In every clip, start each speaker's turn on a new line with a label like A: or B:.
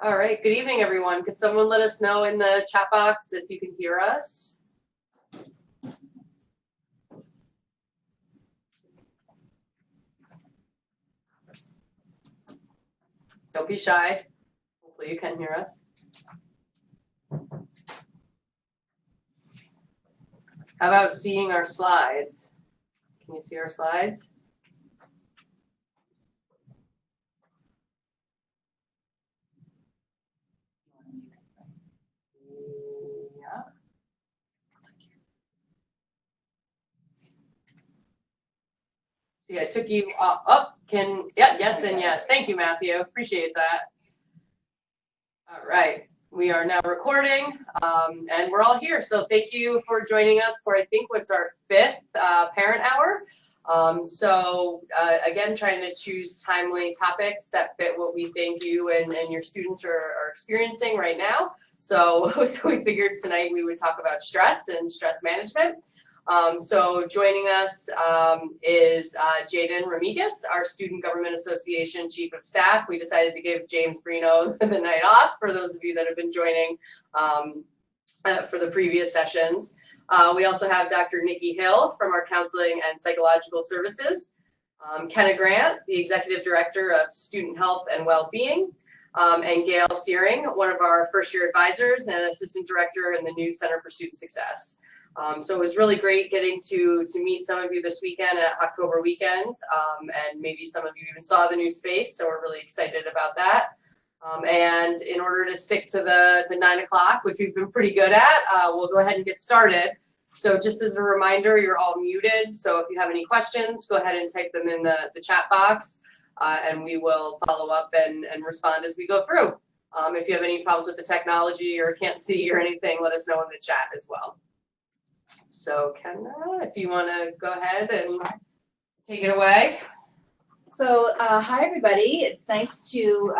A: All right, good evening, everyone. Could someone let us know in the chat box if you can hear us? Don't be shy. Hopefully you can hear us. How about seeing our slides? Can you see our slides? Yeah. See, I took you up. Yes, and yes. Thank you, Matthew. Appreciate that. All right. We are now recording, and we're all here. So thank you for joining us for, I think, what's our 5th parent hour. Again, trying to choose timely topics that fit what we think you and your students are experiencing right now. So we figured tonight we would talk about stress and stress management. Joining us is Jaden Ramikis, our Student Government Association Chief of Staff. We decided to give James Brino the night off for those of you that have been joining for the previous sessions. We also have Dr. Nikki Hill from our Counseling and Psychological Services, Kenna Grant, the Executive Director of Student Health and Wellbeing, and Gail Searing, one of our first-year advisors and Assistant Director in the new Center for Student Success. So it was really great getting to meet some of you this weekend at October weekend, and maybe some of you even saw the new space, so we're really excited about that. And in order to stick to the 9 o'clock, which we've been pretty good at, we'll go ahead and get started. So just as a reminder, you're all muted, so if you have any questions, go ahead and type them in the chat box, and we will follow up and respond as we go through. If you have any problems with the technology or can't see or anything, let us know in the chat as well. So Kenna, if you want to go ahead and take it away.
B: So hi everybody, it's nice to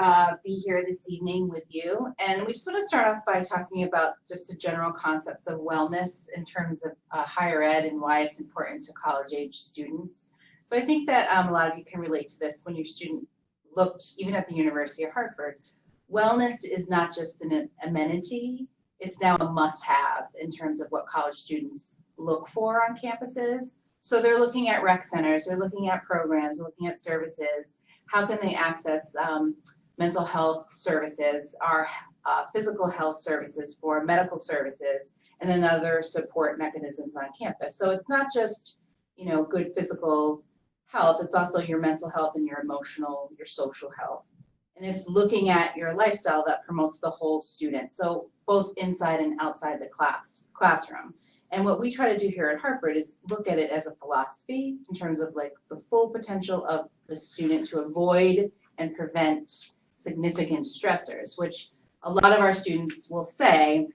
B: be here this evening with you, and we just want to start off by talking about just the general concepts of wellness in terms of higher ed and why it's important to college age students. So I think that a lot of you can relate to this when your student looked even at the University of Hartford. Wellness is not just an amenity, it's now a must-have in terms of what college students look for on campuses. So they're looking at rec centers, they're looking at programs, they're looking at services. How can they access mental health services, our physical health services for medical services, and then other support mechanisms on campus. So it's not just, you know, good physical health, it's also your mental health and your emotional, your social health. And it's looking at your lifestyle that promotes the whole student. So both inside and outside the classroom. And what we try to do here at Hartford is look at it as a philosophy in terms of like the full potential of the student to avoid and prevent significant stressors, which a lot of our students will say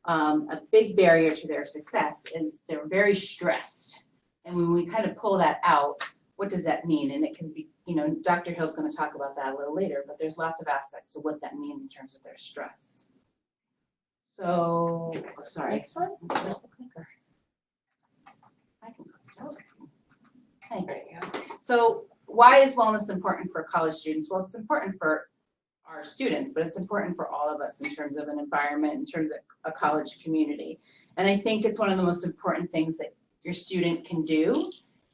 B: a big barrier to their success is they're very stressed. And when we kind of pull that out, what does that mean? And it can be, you know, Dr. Hill's going to talk about that a little later, but there's lots of aspects to what that means in terms of their stress. So, oh, sorry. Next one. Where's the clicker? I can click it. There you go. So, why is wellness important for college students? Well, it's important for our students, but it's important for all of us in terms of an environment, in terms of a college community. And I think it's one of the most important things that your student can do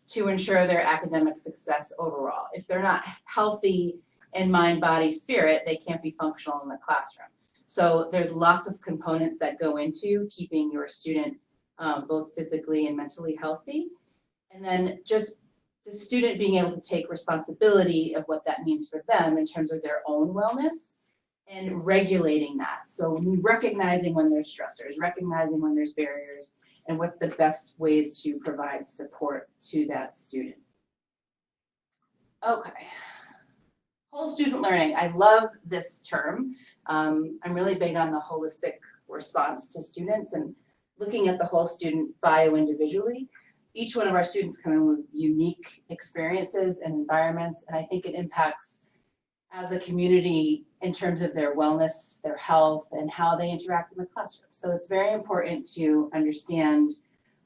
B: to ensure their academic success overall. If they're not healthy in mind, body, spirit, they can't be functional in the classroom. So there's lots of components that go into keeping your student both physically and mentally healthy. And then just the student being able to take responsibility of what that means for them in terms of their own wellness and regulating that. So recognizing when there's stressors, recognizing when there's barriers, and what's the best ways to provide support to that student. Okay. Whole student learning. I love this term. I'm really big on the holistic response to students and looking at the whole student bio-individually. Each one of our students come in with unique experiences and environments, and I think it impacts as a community in terms of their wellness, their health, and how they interact in the classroom. So it's very important to understand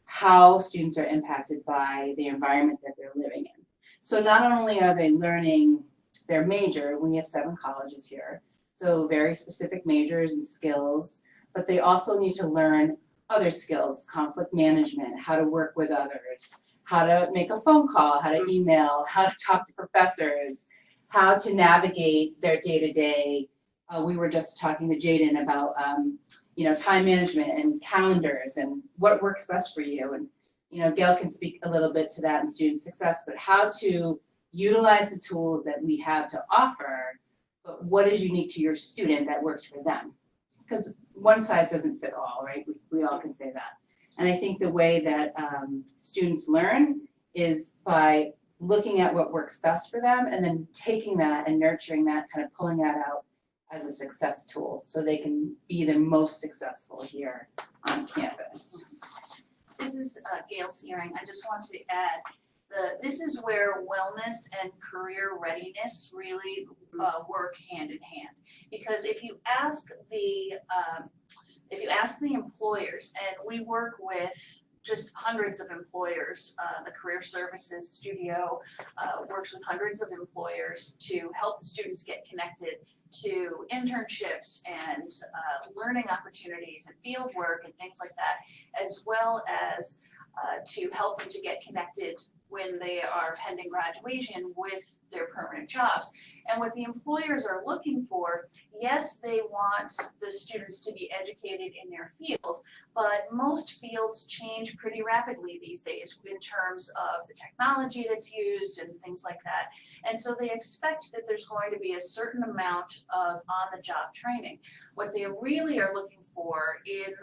B: how students are impacted by the environment that they're living in. So not only are they learning their major, we have 7 colleges here, So very specific majors and skills, but they also need to learn other skills, conflict management, how to work with others, how to make a phone call, how to email, how to talk to professors, how to navigate their day-to-day. We were just talking to Jaden about time management and calendars and what works best for you. And Gail can speak a little bit to that in student success, but how to utilize the tools that we have to offer, but what is unique to your student that works for them? Because one size doesn't fit all, right? We all can say that. And I think the way that students learn is by looking at what works best for them and then taking that and nurturing that, kind of pulling that out as a success tool so they can be the most successful here on campus.
C: This is Gail Searing. I just want to add this is where wellness and career readiness really work hand in hand. Because if you ask the employers, and we work with just hundreds of employers, the Career Services Studio works with hundreds of employers to help the students get connected to internships and learning opportunities and field work and things like that, as well as to help them to get connected when they are pending graduation with their permanent jobs. And what the employers are looking for, yes, they want the students to be educated in their fields, but most fields change pretty rapidly these days in terms of the technology that's used and things like that. And so they expect that there's going to be a certain amount of on-the-job training. What they really are looking for in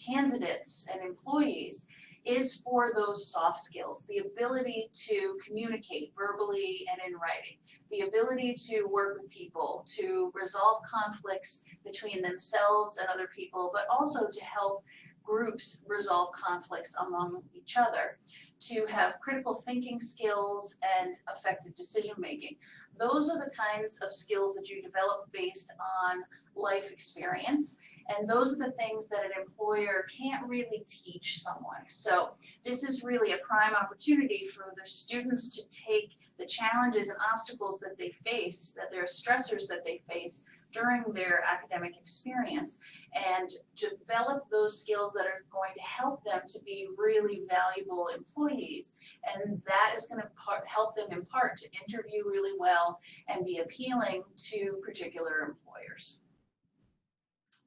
C: candidates and employees is for those soft skills, the ability to communicate verbally and in writing, the ability to work with people, to resolve conflicts between themselves and other people, but also to help groups resolve conflicts among each other, to have critical thinking skills and effective decision making. Those are the kinds of skills that you develop based on life experience. And those are the things that an employer can't really teach someone. So this is really a prime opportunity for the students to take the challenges and obstacles that they face, that there are stressors that they face during their academic experience, and develop those skills that are going to help them to be really valuable employees. And that is going to help them in part to interview really well and be appealing to particular employers.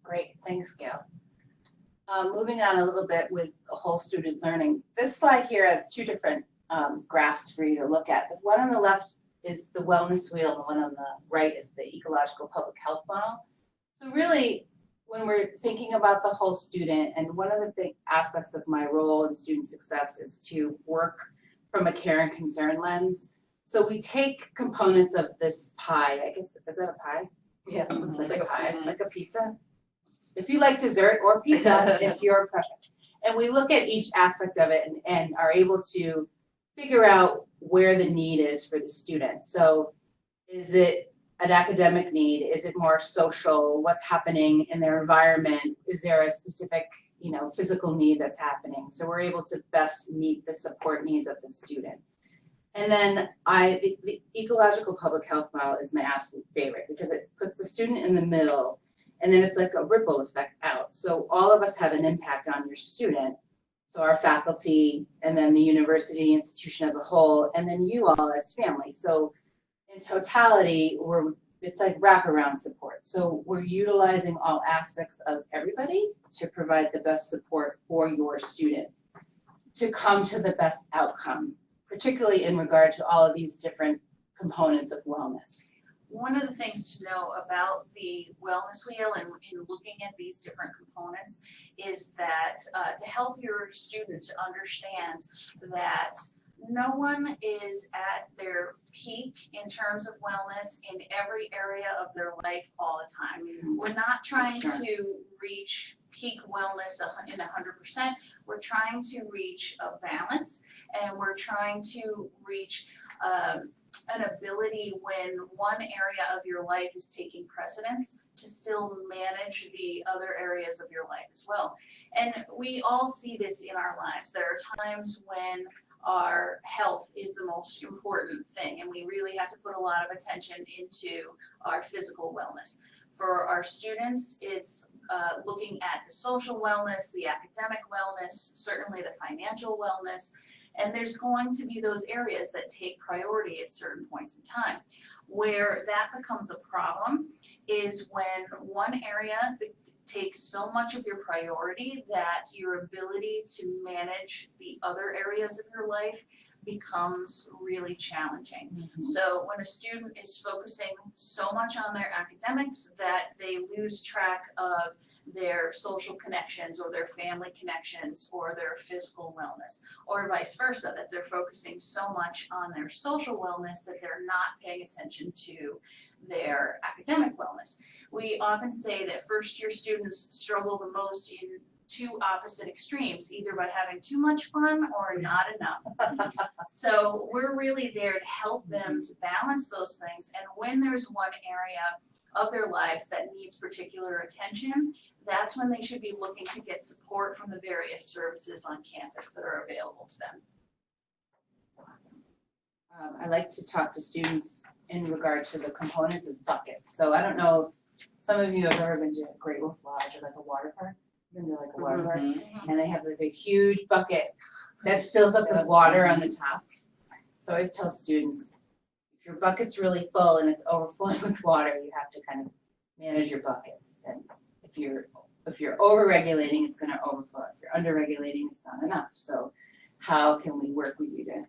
B: Great, thanks, Gail. Moving on a little bit with whole student learning. This slide here has two different graphs for you to look at. The one on the left is the wellness wheel, and the one on the right is the ecological public health funnel. So really, when we're thinking about the whole student, and one of the aspects of my role in student success is to work from a care and concern lens. So we take components of this pie, I guess, is that a pie? Yeah, it looks like a pie, like a pizza. If you like dessert or pizza, it's your project. And we look at each aspect of it and are able to figure out where the need is for the student. So is it an academic need? Is it more social? What's happening in their environment? Is there a specific, physical need that's happening? So we're able to best meet the support needs of the student. And then the ecological public health model is my absolute favorite because it puts the student in the middle. And then it's like a ripple effect out. So all of us have an impact on your student. So our faculty, and then the university institution as a whole, and then you all as family. So in totality, it's like wraparound support. So we're utilizing all aspects of everybody to provide the best support for your student to come to the best outcome, particularly in regard to all of these different components of wellness.
C: One of the things to know about the wellness wheel and in looking at these different components is that to help your student to understand that no one is at their peak in terms of wellness in every area of their life all the time. We're not trying to reach peak wellness in 100%. We're trying to reach a balance, and we're trying to reach an ability when one area of your life is taking precedence to still manage the other areas of your life as well. And we all see this in our lives. There are times when our health is the most important thing, and we really have to put a lot of attention into our physical wellness. For our students, it's looking at the social wellness, the academic wellness, certainly the financial wellness, and there's going to be those areas that take priority at certain points in time. Where that becomes a problem is when one area takes so much of your priority that your ability to manage the other areas of your life becomes really challenging.
B: Mm-hmm.
C: So when a student is focusing so much on their academics that they lose track of their social connections or their family connections or their physical wellness, or vice versa, that they're focusing so much on their social wellness that they're not paying attention to their academic wellness. We often say that first-year students struggle the most in two opposite extremes, either by having too much fun or not enough. So we're really there to help them to balance those things, and when there's one area of their lives that needs particular attention, that's when they should be looking to get support from the various services on campus that are available to them.
B: Awesome. I like to talk to students in regard to the components as buckets. So I don't know if some of you have ever been to a Great Wolf Lodge or like a water park. Been to like a water park, and they have like a huge bucket that fills up with water on the top. So I always tell students, if your bucket's really full and it's overflowing with water, you have to kind of manage your buckets. And if you're over-regulating, it's going to overflow. If you're under-regulating, it's not enough. So how can we work with you to,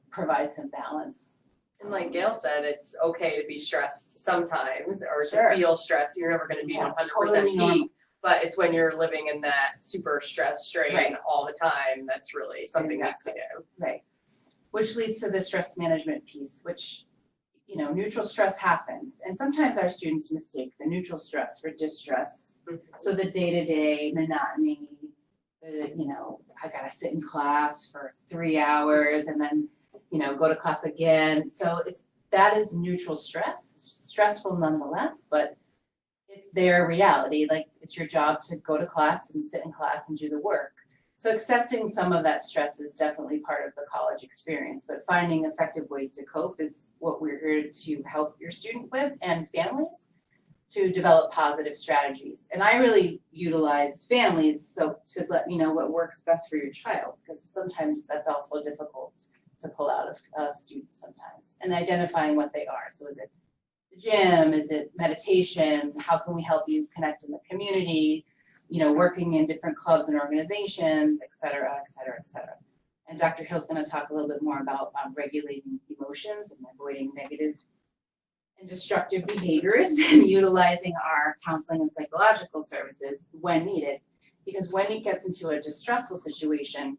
B: provide some balance?
A: And like Gail said, it's okay to be stressed sometimes or
B: Sure.
A: to feel stressed. You're never going to be 100%
B: totally normal.
A: peak, but it's when you're living in that super stress strain
B: Right.
A: all the time that's really something needs to
B: Exactly.
A: give.
B: Right. Which leads to the stress management piece, which, neutral stress happens. And sometimes our students mistake the neutral stress for distress.
A: Mhm.
B: So the day-to-day monotony, I got to sit in class for 3 hours and then, go to class again. So that is neutral stress, stressful nonetheless, but it's their reality. Like, it's your job to go to class and sit in class and do the work. So accepting some of that stress is definitely part of the college experience, but finding effective ways to cope is what we're here to help your student with and families to develop positive strategies. And I really utilize families so to let me know what works best for your child, because sometimes that's also difficult to pull out of students sometimes, and identifying what they are. So is it the gym? Is it meditation? How can we help you connect in the community? Working in different clubs and organizations, et cetera, et cetera, et cetera. And Dr. Hill's going to talk a little bit more about regulating emotions and avoiding negative and destructive behaviors and utilizing our counseling and psychological services when needed. Because when it gets into a distressful situation,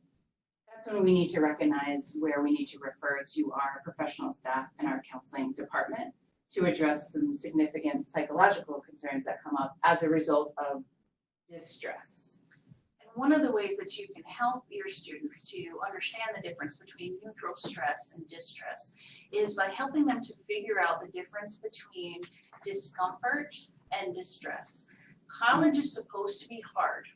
B: that's when we need to recognize where we need to refer to our professional staff and our counseling department to address some significant psychological concerns that come up as a result of distress.
C: And one of the ways that you can help your students to understand the difference between neutral stress and distress is by helping them to figure out the difference between discomfort and distress. College is supposed to be hard.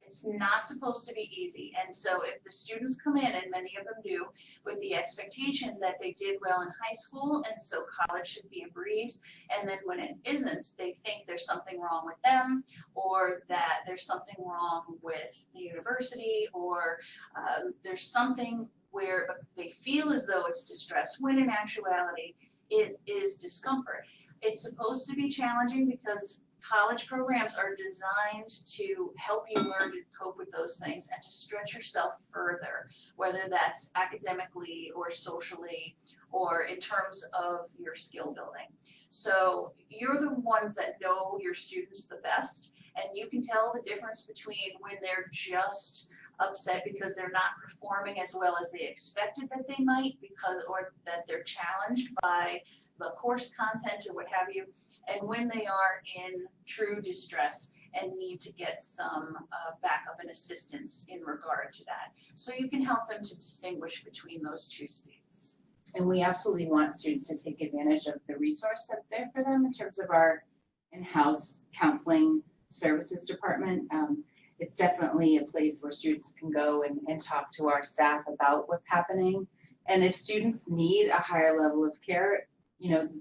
C: It's not supposed to be easy. And so if the students come in, and many of them do, with the expectation that they did well in high school, and so college should be a breeze, and then when it isn't, they think there's something wrong with them, or that there's something wrong with the university, or there's something where they feel as though it's distress, when in actuality, it is discomfort. It's supposed to be challenging because college programs are designed to help you learn to cope with those things and to stretch yourself further, whether that's academically or socially or in terms of your skill building. So you're the ones that know your students the best, and you can tell the difference between when they're just upset because they're not performing as well as they expected that they might, or that they're challenged by the course content or what have you, and when they are in true distress and need to get some backup and assistance in regard to that. So you can help them to distinguish between those two states.
B: And we absolutely want students to take advantage of the resource that's there for them in terms of our in-house counseling services department. it's definitely a place where students can go and talk to our staff about what's happening. And if students need a higher level of care,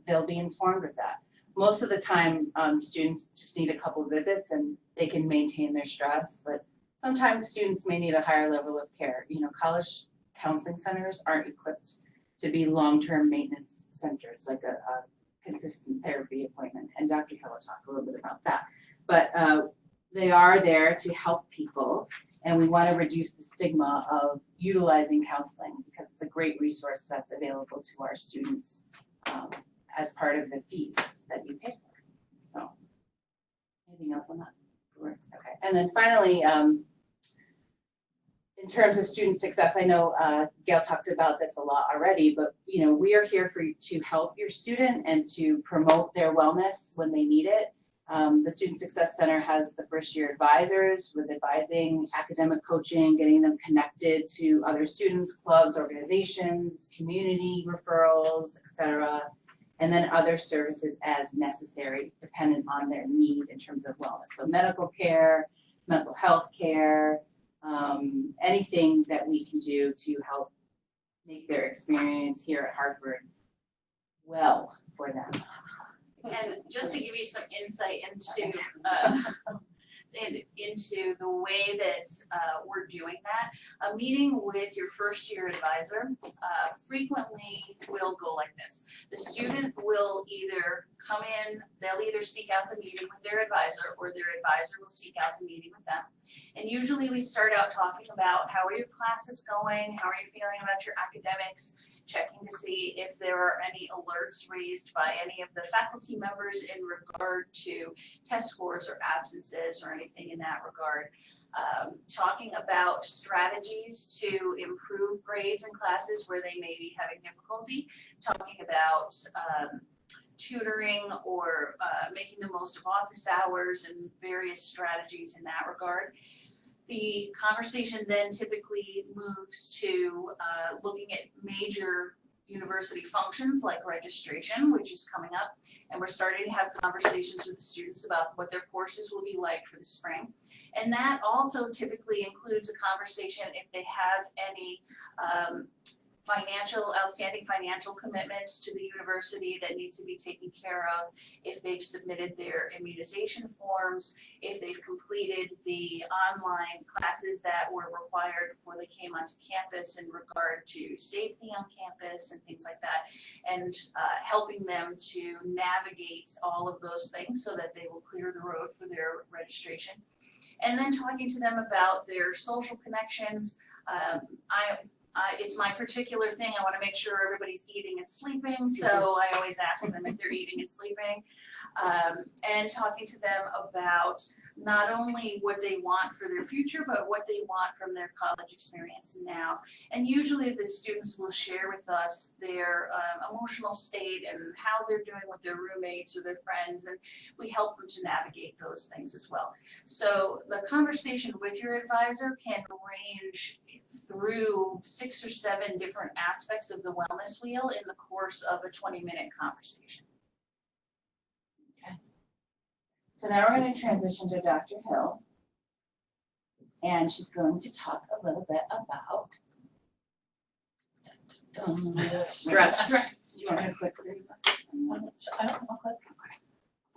B: they'll be informed of that. Most of the time, students just need a couple visits and they can maintain their stress, but sometimes students may need a higher level of care. College counseling centers aren't equipped to be long-term maintenance centers, like a consistent therapy appointment. And Dr. Hill will talk a little bit about that. But they are there to help people, and we want to reduce the stigma of utilizing counseling because it's a great resource that's available to our students as part of the fees that you pay for. So, anything else on that? Okay. And then finally, in terms of student success, I know Gail talked about this a lot already, but we are here for you to help your student and to promote their wellness when they need it. The Student Success Center has the first year advisors with advising, academic coaching, getting them connected to other students, clubs, organizations, community referrals, etc. And then other services as necessary, dependent on their need in terms of wellness. So medical care, mental health care, anything that we can do to help make their experience here at Hartford well for them.
C: And just to give you some insight into into the way that we're doing that, a meeting with your first year advisor frequently will go like this. The student will either come in, they'll either seek out the meeting with their advisor, or their advisor will seek out the meeting with them. And usually we start out talking about how are your classes going, how are you feeling about your academics, checking to see if there are any alerts raised by any of the faculty members in regard to test scores or absences or anything in that regard. Talking about strategies to improve grades in classes where they may be having difficulty. Talking about tutoring or making the most of office hours and various strategies in that regard. The conversation then typically moves to looking at major university functions like registration, which is coming up, and we're starting to have conversations with the students about what their courses will be like for the spring. And that also typically includes a conversation if they have any outstanding financial commitments to the university that needs to be taken care of, if they've submitted their immunization forms, if they've completed the online classes that were required before they came onto campus in regard to safety on campus and things like that, and helping them to navigate all of those things so that they will clear the road for their registration. And then talking to them about their social connections. It's my particular thing. I want to make sure everybody's eating and sleeping, so I always ask them if they're eating and sleeping, and talking to them about not only what they want for their future, but what they want from their college experience now. And usually the students will share with us their emotional state and how they're doing with their roommates or their friends, and we help them to navigate those things as well. So the conversation with your advisor can range through 6 or 7 different aspects of the wellness wheel in the course of a 20-minute conversation.
B: Okay. So now we're going to transition to Dr. Hill, and she's going to talk a little bit about
A: Stress.
B: Stress. Do you want to click through?
D: I don't know.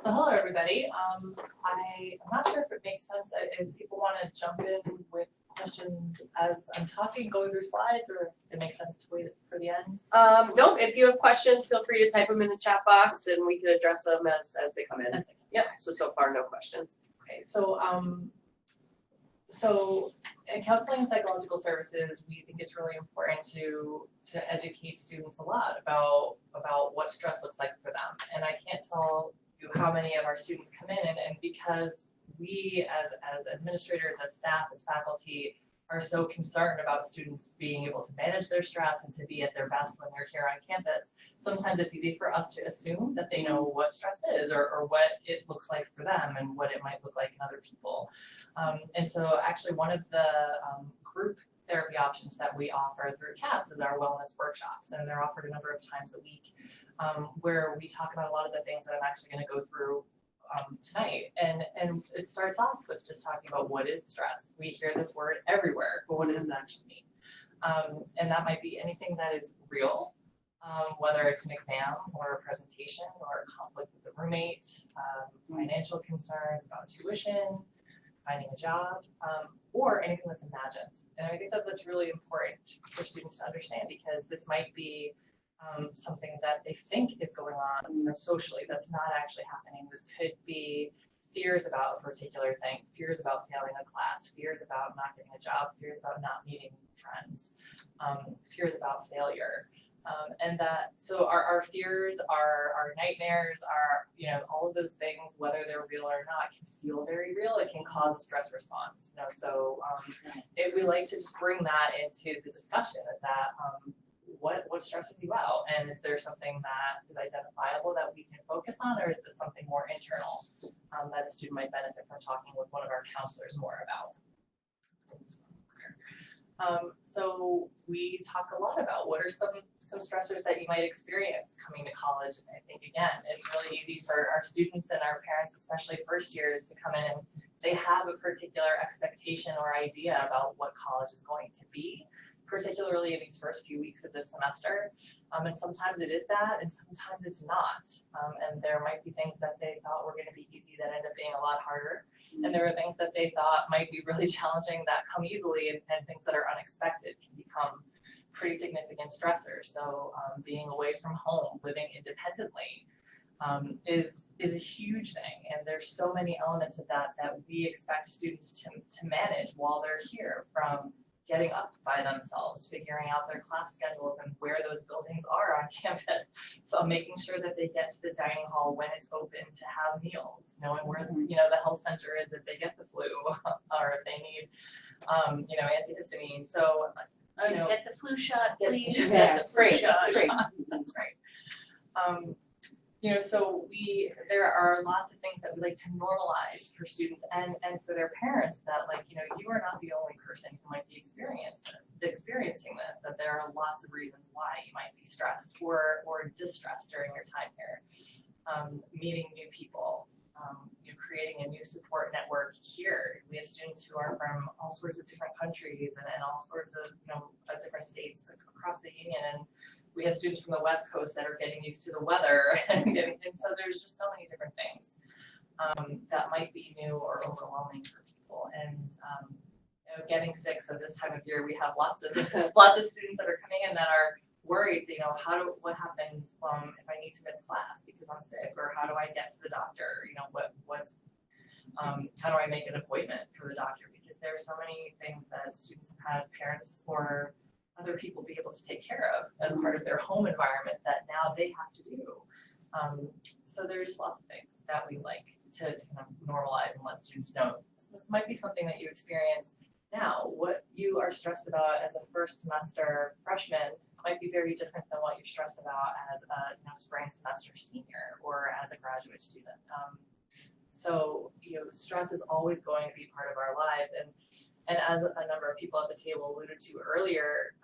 D: So hello, everybody. I'm not sure if it makes sense if people want to jump in with questions as I'm talking, going through slides, or if it makes sense to wait for the end.
A: No, if you have questions, feel free to type them in the chat box and we can address them as they come in. Yeah, so far no questions.
D: Okay, so in counseling and psychological services, we think it's really important to educate students a lot about what stress looks like for them. And I can't tell you how many of our students come in, and because we as administrators, as staff, as faculty are so concerned about students being able to manage their stress and to be at their best when they're here on campus, sometimes it's easy for us to assume that they know what stress is or what it looks like for them and what it might look like in other people. And so actually one of the group therapy options that we offer through CAPS is our wellness workshops, and they're offered a number of times a week, where we talk about a lot of the things that I'm actually going to go through tonight. And it starts off with just talking about what is stress. We hear this word everywhere, but what does it actually mean? And that might be anything that is real, whether it's an exam or a presentation or a conflict with a roommate, financial concerns about tuition, finding a job, or anything that's imagined. And I think that that's really important for students to understand, because this might be something that they think is going on socially that's not actually happening. This could be fears about a particular thing, fears about failing a class, fears about not getting a job, fears about not meeting friends, fears about failure. And that, so our fears, our nightmares, all of those things, whether they're real or not, can feel very real. It can cause a stress response. So if we like to just bring that into the discussion, is that what stresses you out, and is there something that is identifiable that we can focus on, or is this something more internal that a student might benefit from talking with one of our counselors more about? So we talk a lot about what are some stressors that you might experience coming to college. And I think, again, it's really easy for our students and our parents, especially first years, to come in and they have a particular expectation or idea about what college is going to be, particularly in these first few weeks of this semester. And sometimes it is that, and sometimes it's not. And there might be things that they thought were going to be easy that end up being a lot harder. And there are things that they thought might be really challenging that come easily, and things that are unexpected can become pretty significant stressors. So being away from home, living independently, is a huge thing. And there's so many elements of that that we expect students to manage while they're here, from getting up by themselves, figuring out their class schedules and where those buildings are on campus, so making sure that they get to the dining hall when it's open to have meals, knowing where the health center is if they get the flu or if they need antihistamine. So
C: get the flu shot, please.
B: That's great.
D: That's right. So there are lots of things that we like to normalize for students and for their parents, that you are not the only person who might be experiencing this, that there are lots of reasons why you might be stressed or distressed during your time here. Meeting new people, creating a new support network here. We have students who are from all sorts of different countries and all sorts of different states across the union, and we have students from the West Coast that are getting used to the weather, and so there's just so many different things that might be new or overwhelming for people. And getting sick. So this time of year, we have lots of students that are coming in that are worried. What happens if I need to miss class because I'm sick, or how do I get to the doctor? How do I make an appointment for the doctor? Because there are so many things that students have had parents or other people be able to take care of as part of their home environment that now they have to do. So there's lots of things that we like to kind of normalize and let students know. So this might be something that you experience now. What you are stressed about as a first semester freshman might be very different than what you're stressed about as a spring semester senior or as a graduate student. So stress is always going to be part of our lives, and as a number of people at the table alluded to earlier,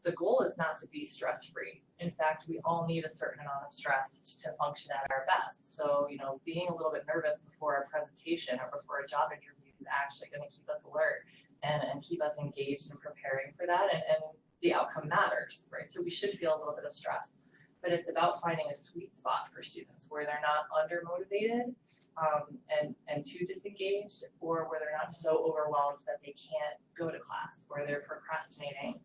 D: the goal is not to be stress-free. In fact, we all need a certain amount of stress to function at our best. So, being a little bit nervous before a presentation or before a job interview is actually going to keep us alert and keep us engaged in preparing for that. And the outcome matters, right? So we should feel a little bit of stress, but it's about finding a sweet spot for students where they're not under-motivated and too disengaged, or where they're not so overwhelmed that they can't go to class, where they're procrastinating,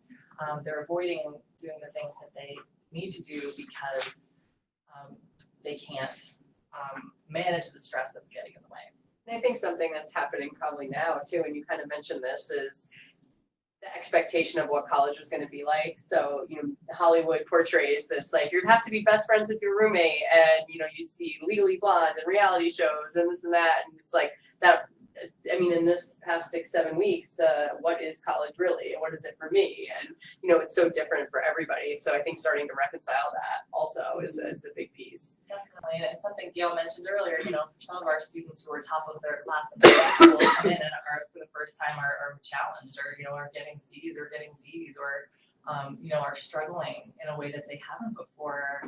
D: they're avoiding doing the things that they need to do because they can't manage the stress that's getting in the way.
A: And I think something that's happening probably now too, and you kind of mentioned this, is the expectation of what college was going to be like. So, Hollywood portrays this, you have to be best friends with your roommate, and, you see Legally Blonde and reality shows and this and that. And it's that, in this past 6-7 weeks, what is college really? And what is it for me? And, it's so different for everybody. So I think starting to reconcile that also is a big piece.
D: Definitely. And something Gail mentioned earlier, some of our students who are top of their class in high school come in and are for the first time are challenged, or, are getting C's or getting D's, or, are struggling in a way that they haven't before.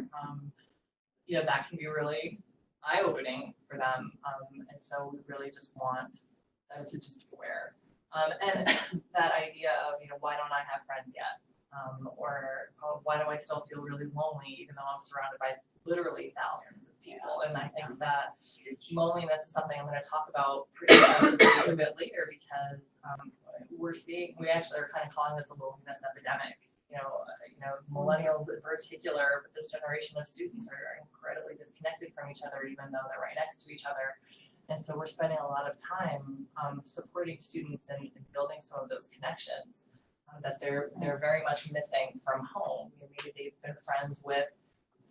D: That can be really eye-opening for them. And so we really just want them to just be aware. And that idea of, why don't I have friends yet? Or why do I still feel really lonely even though I'm surrounded by literally thousands of people? And I think that loneliness is something I'm going to talk about pretty extensively a bit later, because we actually are kind of calling this a loneliness epidemic. Millennials in particular, but this generation of students are incredibly disconnected from each other, even though they're right next to each other. And so we're spending a lot of time supporting students and building some of those connections that they're very much missing from home. Maybe they've been friends with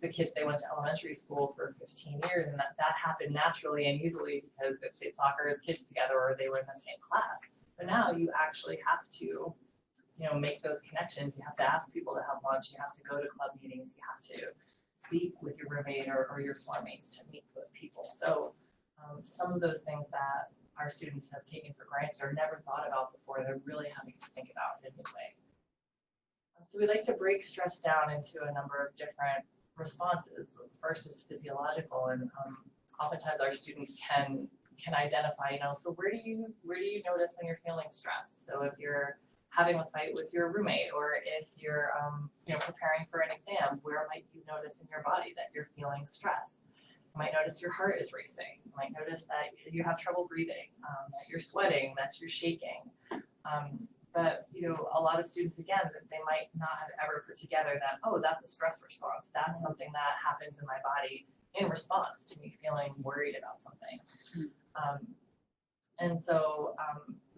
D: the kids they went to elementary school for 15 years, and that happened naturally and easily because they played soccer as kids together or they were in the same class. But now you actually have to make those connections. You have to ask people to have lunch. You have to go to club meetings. You have to speak with your roommate or your floor mates to meet those people. So some of those things that our students have taken for granted or never thought about before, they're really having to think about in a new way. So we like to break stress down into a number of different responses. First is physiological, and oftentimes our students can identify, so where do you notice when you're feeling stressed? So if you're having a fight with your roommate, or if you're preparing for an exam, where might you notice in your body that you're feeling stress? You might notice your heart is racing. You might notice that you have trouble breathing, that you're sweating, that you're shaking. But a lot of students, again, they might not have ever put together that, oh, that's a stress response. That's something that happens in my body in response to me feeling worried about something. And so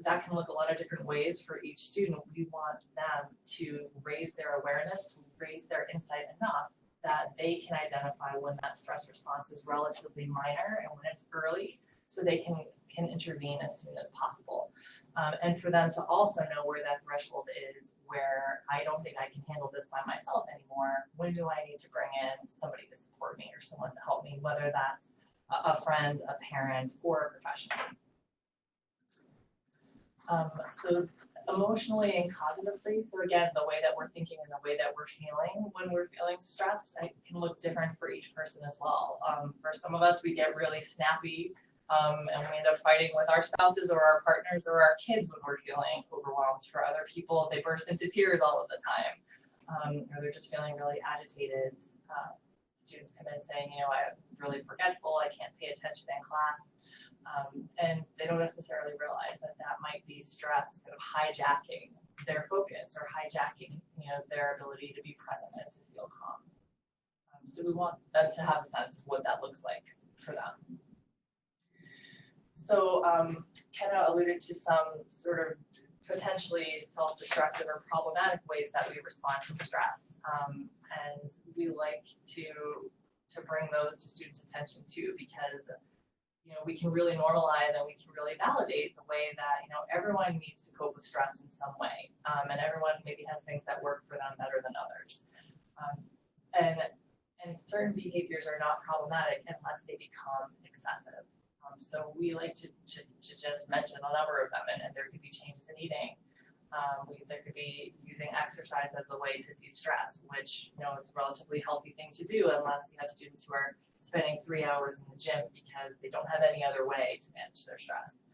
D: that can look a lot of different ways for each student. We want them to raise their awareness, to raise their insight enough that they can identify when that stress response is relatively minor and when it's early, so they can intervene as soon as possible. And for them to also know where that threshold is, where I don't think I can handle this by myself anymore. When do I need to bring in somebody to support me or someone to help me, whether that's a friend, a parent, or a professional. So emotionally and cognitively, so again, the way that we're thinking and the way that we're feeling when we're feeling stressed, it can look different for each person as well. For some of us, we get really snappy and we end up fighting with our spouses or our partners or our kids when we're feeling overwhelmed. For other people, they burst into tears all of the time, or they're just feeling really agitated. Students come in saying, I'm really forgetful, I can't pay attention in class. And they don't necessarily realize that might be stress kind of hijacking their focus or hijacking, their ability to be present and to feel calm. So we want them to have a sense of what that looks like for them. So Kenna alluded to some sort of potentially self-destructive or problematic ways that we respond to stress. And we like to bring those to students' attention too, because we can really normalize and we can really validate the way that everyone needs to cope with stress in some way, and everyone maybe has things that work for them better than others, and certain behaviors are not problematic unless they become excessive. So we like to just mention a number of them, and there could be changes in eating. There could be using exercise as a way to de-stress, which is a relatively healthy thing to do unless you have students who are spending 3 hours in the gym because they don't have any other way to manage their stress.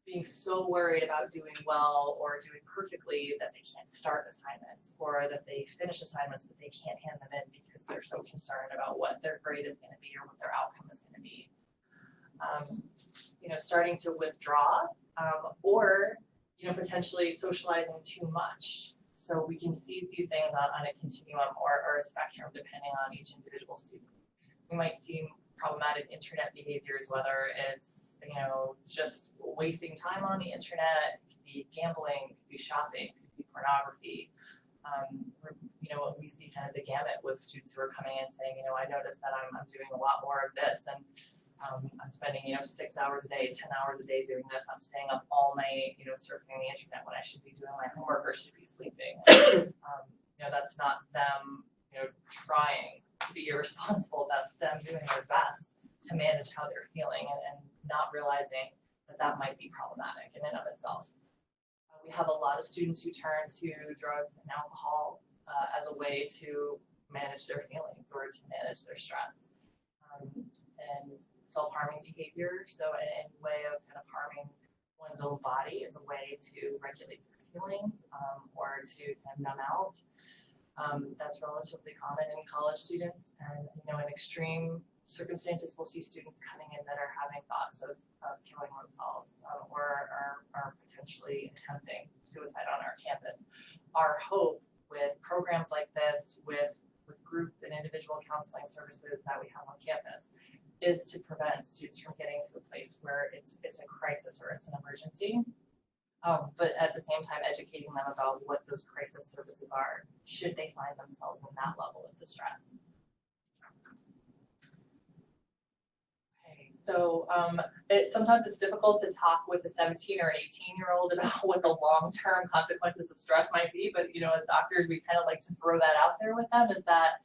D: Being so worried about doing well or doing perfectly that they can't start assignments, or that they finish assignments but they can't hand them in because they're so concerned about what their grade is going to be or what their outcome is going to be. Starting to withdraw, or potentially socializing too much. So we can see these things on a continuum or a spectrum depending on each individual student. We might see problematic internet behaviors, whether it's just wasting time on the internet, it could be gambling, it could be shopping, it could be pornography. We see kind of the gamut with students who are coming in saying, I noticed that I'm doing a lot more of this, and I'm spending 6 hours a day, 10 hours a day doing this. I'm staying up all night, surfing the internet when I should be doing my homework or should be sleeping. That's not them, trying to be irresponsible. That's them doing their best to manage how they're feeling and not realizing that might be problematic in and of itself. We have a lot of students who turn to drugs and alcohol as a way to manage their feelings or to manage their stress. and self-harming behavior. So any way of kind of harming one's own body is a way to regulate their feelings or to kind of numb out. That's relatively common in college students, and in extreme circumstances, we'll see students coming in that are having thoughts of killing themselves or are potentially attempting suicide on our campus. Our hope with programs like this, with group and individual counseling services that we have on campus, is to prevent students from getting to a place where it's a crisis or it's an emergency. But at the same time, educating them about what those crisis services are, should they find themselves in that level of distress. Okay, so sometimes it's difficult to talk with a 17 or an 18-year-old about what the long-term consequences of stress might be, but as doctors, we kind of like to throw that out there with them, is that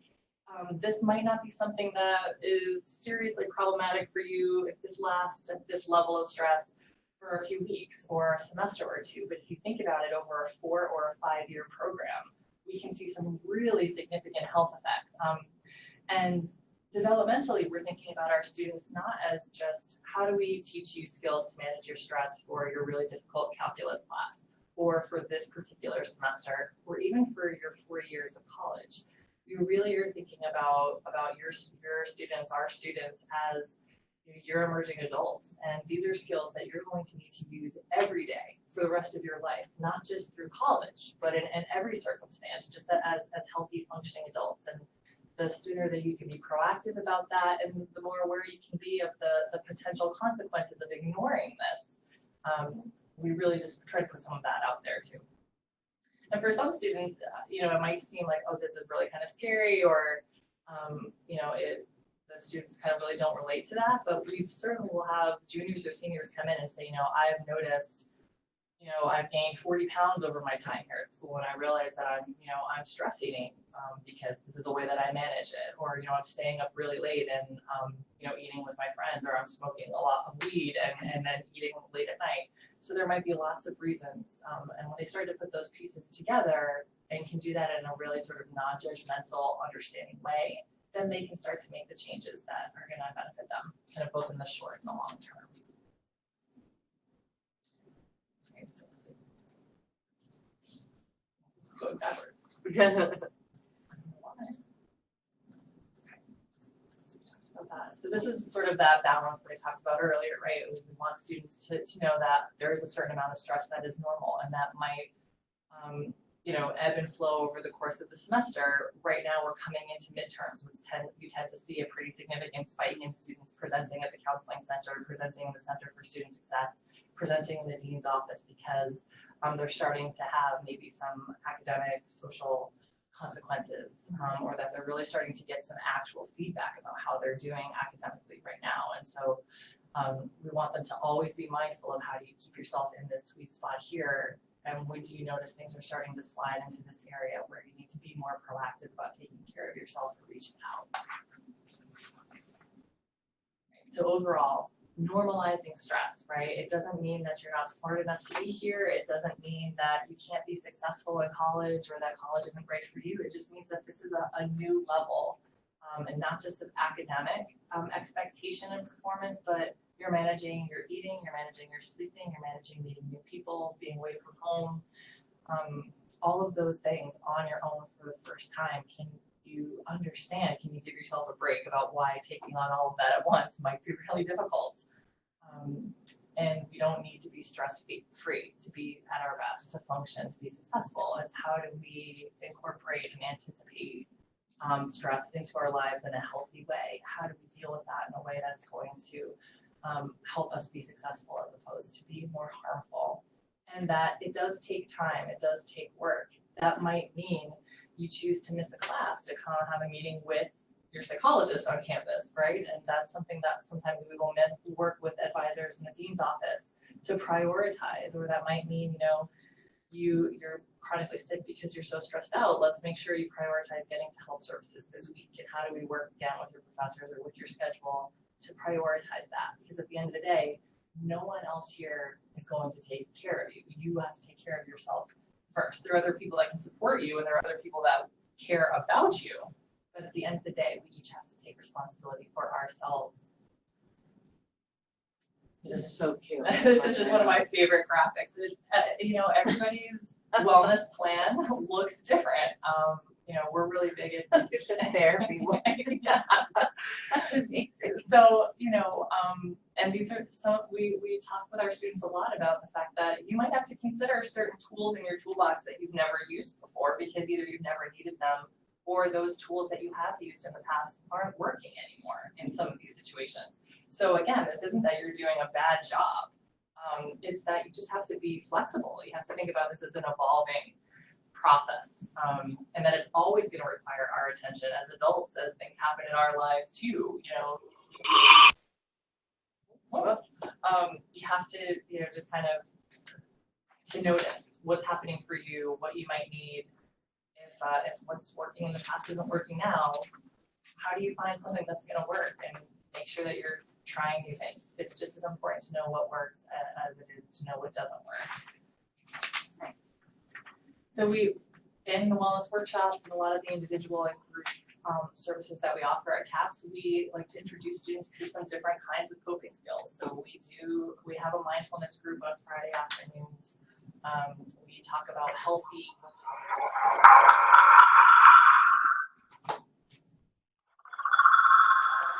D: this might not be something that is seriously problematic for you if this lasts at this level of stress for a few weeks or a semester or two. But if you think about it over a 4 or a 5-year program, we can see some really significant health effects. And developmentally, we're thinking about our students not as just how do we teach you skills to manage your stress for your really difficult calculus class, or for this particular semester, or even for your 4 years of college. We really are thinking about your students, our students, as you're emerging adults, and these are skills that you're going to need to use every day for the rest of your life, not just through college, but in every circumstance, just as healthy, functioning adults. And the sooner that you can be proactive about that, and the more aware you can be of the potential consequences of ignoring this, we really just try to put some of that out there too. And for some students, it might seem like, oh, this is really kind of scary, or the students kind of really don't relate to that. But we certainly will have juniors or seniors come in and say, I've noticed, I've gained 40 pounds over my time here at school, and I realize that I'm stress eating because this is a way that I manage it, or I'm staying up really late and eating with my friends, or I'm smoking a lot of weed and then eating late at night. So there might be lots of reasons, and when they start to put those pieces together and can do that in a really sort of non-judgmental, understanding way, then they can start to make the changes that are going to benefit them, kind of both in the short and the long term. Okay, so going backwards. So this is sort of that balance that I talked about earlier, right? We want students to know that there is a certain amount of stress that is normal, and that might ebb and flow over the course of the semester. Right now we're coming into midterms, which you tend to see a pretty significant spike in students presenting at the counseling center, presenting in the Center for Student Success, presenting in the dean's office, because they're starting to have maybe some academic, social consequences, or that they're really starting to get some actual feedback about how they're doing academically right now. And so we want them to always be mindful of how do you keep yourself in this sweet spot here, and when do you notice things are starting to slide into this area where you need to be more proactive about taking care of yourself or reaching out. Right, so overall, normalizing stress, right? It doesn't mean that you're not smart enough to be here. It doesn't mean that you can't be successful in college or that college isn't right for you. It just means that this is a new level, and not just of academic expectation and performance, but you're managing your eating, you're managing your sleeping, you're managing meeting new people, being away from home, all of those things on your own for the first time. Can you understand? Can you give yourself a break about why taking on all of that at once might be really difficult? And we don't need to be stress-free to be at our best, to function, to be successful. It's how do we incorporate and anticipate stress into our lives in a healthy way? How do we deal with that in a way that's going to help us be successful as opposed to be more harmful? And that it does take time, it does take work. That might mean you choose to miss a class to come have a meeting with your psychologist on campus, right? And that's something that sometimes we will work with advisors in the dean's office to prioritize, or that might mean, you're chronically sick because you're so stressed out. Let's make sure you prioritize getting to health services this week. And how do we work again with your professors or with your schedule to prioritize that? Because at the end of the day, no one else here is going to take care of you. You have to take care of yourself first. There are other people that can support you, and there are other people that care about you. But at the end of the day, we each have to take responsibility for ourselves
B: This is so cute.
D: This is just one of my favorite graphics. Everybody's wellness plan looks different. We're really big at
B: therapy.
D: yeah.
B: Amazing.
D: So, and these are we talk with our students a lot about the fact that you might have to consider certain tools in your toolbox that you've never used before because either you've never needed them or those tools that you have used in the past aren't working anymore in some of these situations. So again, this isn't that you're doing a bad job. It's that you just have to be flexible. You have to think about this as an evolving process, and that it's always going to require our attention as adults as things happen in our lives too. You have to, just kind of to notice what's happening for you, what you might need. If what's working in the past isn't working now, how do you find something that's going to work and make sure that you're trying new things? It's just as important to know what works as it is to know what doesn't work. So in the wellness workshops and a lot of the individual and group services that we offer at CAPS, we like to introduce students to some different kinds of coping skills. So we have a mindfulness group on Friday afternoons. We talk about healthy.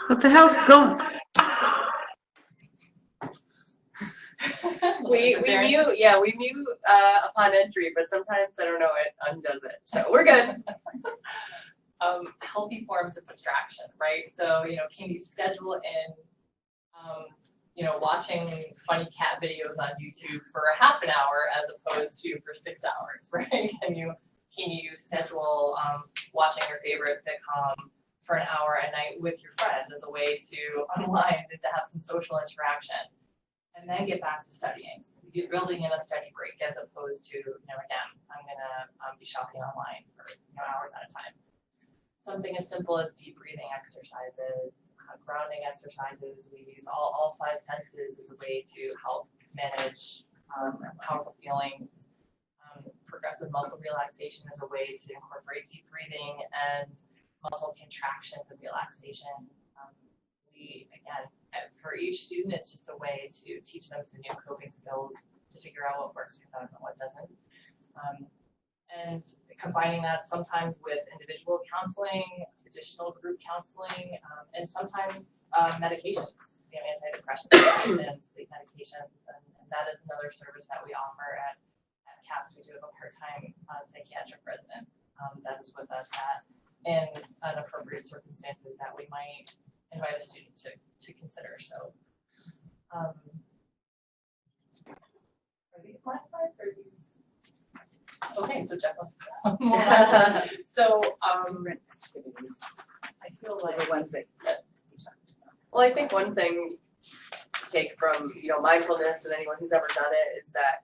E: What the hell's going?
A: We mute upon entry, but sometimes I don't know, it undoes it. So we're good.
D: Healthy forms of distraction, right? So, can you schedule in, watching funny cat videos on YouTube for a half an hour as opposed to for 6 hours, right? Can you schedule watching your favorite sitcom for an hour a night with your friends as a way to unwind and to have some social interaction, and then get back to studying? So you're building in a study break as opposed to, again, I'm gonna be shopping online for hours at a time. Something as simple as deep breathing exercises, grounding exercises. We use all 5 senses as a way to help manage powerful feelings. Progressive muscle relaxation is a way to incorporate deep breathing and muscle contractions and relaxation. Again, for each student, it's just a way to teach them some new coping skills to figure out what works for them and what doesn't. And combining that sometimes with individual counseling, additional group counseling, and sometimes medications, antidepressant medications, sleep medications, and that is another service that we offer at CAPS. We do have a part-time psychiatric resident that is with us in inappropriate circumstances that we might invite a student to consider. So, are these my slides? Or are these? Okay, so Jeff was so I feel like
B: The ones that
A: Well, I think one thing to take from, mindfulness and anyone who's ever done it is that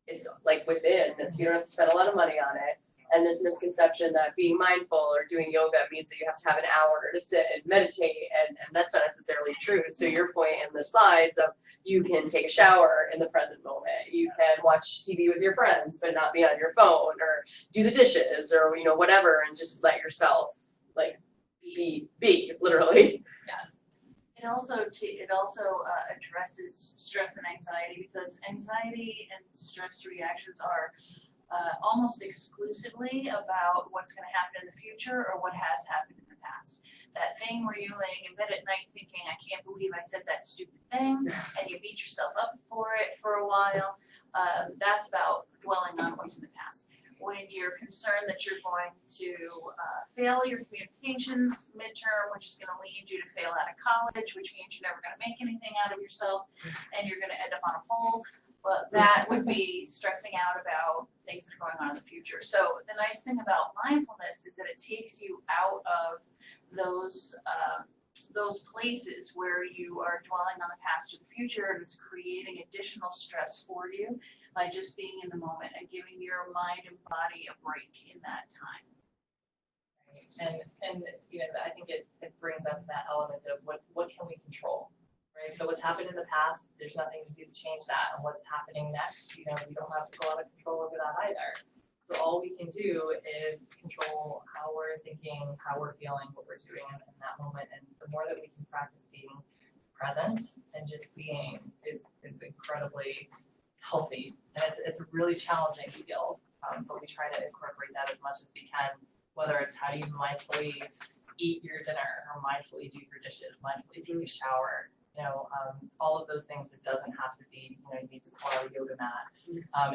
A: it's like within, so you don't have to spend a lot of money on it. And this misconception that being mindful or doing yoga means that you have to have an hour to sit and meditate, and that's not necessarily true. So your point in the slides of you can take a shower in the present moment, you can watch TV with your friends but not be on your phone, or do the dishes, or whatever, and just let yourself be literally.
D: yes.
C: It also addresses stress and anxiety, because anxiety and stress reactions are almost exclusively about what's going to happen in the future or what has happened in the past. That thing where you're laying in bed at night thinking, I can't believe I said that stupid thing, and you beat yourself up for it for a while, that's about dwelling on what's in the past. When you're concerned that you're going to fail your communications midterm, which is going to lead you to fail out of college, which means you're never going to make anything out of yourself, and you're going to end up on a pole, but that would be stressing out about things that are going on in the future. So the nice thing about mindfulness is that it takes you out of those places where you are dwelling on the past or the future, and it's creating additional stress for you by just being in the moment and giving your mind and body a break in that time.
D: And I think it brings up that element of what can we control, right? So what's happened in the past, there's nothing to do to change that, and what's happening next, we don't have to go out of control over that either. So all we can do is control how we're thinking, how we're feeling, what we're doing in that moment, and the more that we can practice being present and just being is incredibly healthy. And it's a really challenging skill, but we try to incorporate that as much as we can, whether it's how do you mindfully eat your dinner or mindfully do your dishes, mindfully take a shower, all of those things. It doesn't have to be, you need to pull out a yoga mat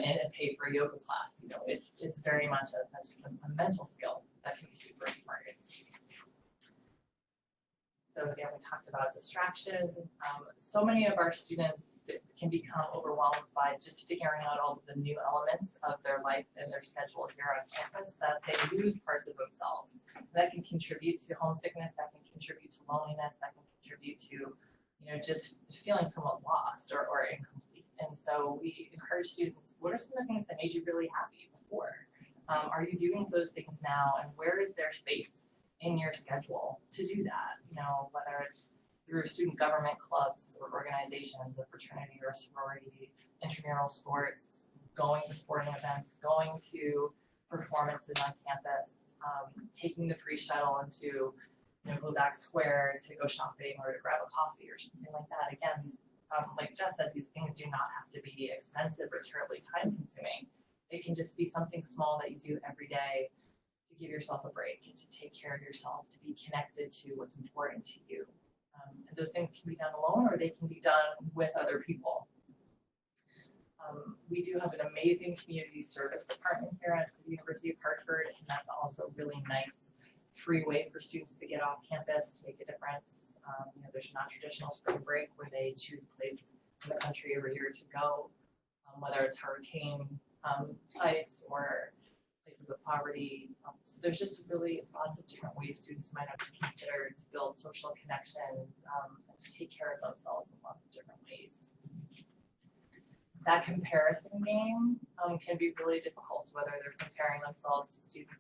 D: and pay for a yoga class. It's very much just a mental skill that can be super important. So again, we talked about distraction. So many of our students can become overwhelmed by just figuring out all of the new elements of their life and their schedule here on campus that they lose parts of themselves. That can contribute to homesickness, that can contribute to loneliness, that can contribute to, just feeling somewhat lost or incomplete. And so we encourage students, what are some of the things that made you really happy before? Are you doing those things now? And where is there space in your schedule to do that, whether it's through student government clubs or organizations, a fraternity or a sorority, intramural sports, going to sporting events, going to performances on campus, taking the free shuttle into Blue-Back Square to go shopping or to grab a coffee or something like that. Again, these, like Jess said, these things do not have to be expensive or terribly time consuming. It can just be something small that you do every day to give yourself a break and to take care of yourself, to be connected to what's important to you. And those things can be done alone or they can be done with other people. We do have an amazing community service department here at the University of Hartford, and that's also a really nice free way for students to get off campus to make a difference. There's non-traditional spring break where they choose a place in the country every year to go, whether it's hurricane sites or places of poverty. So there's just really lots of different ways students might have to consider to build social connections and to take care of themselves in lots of different ways. That comparison game can be really difficult, whether they're comparing themselves to students,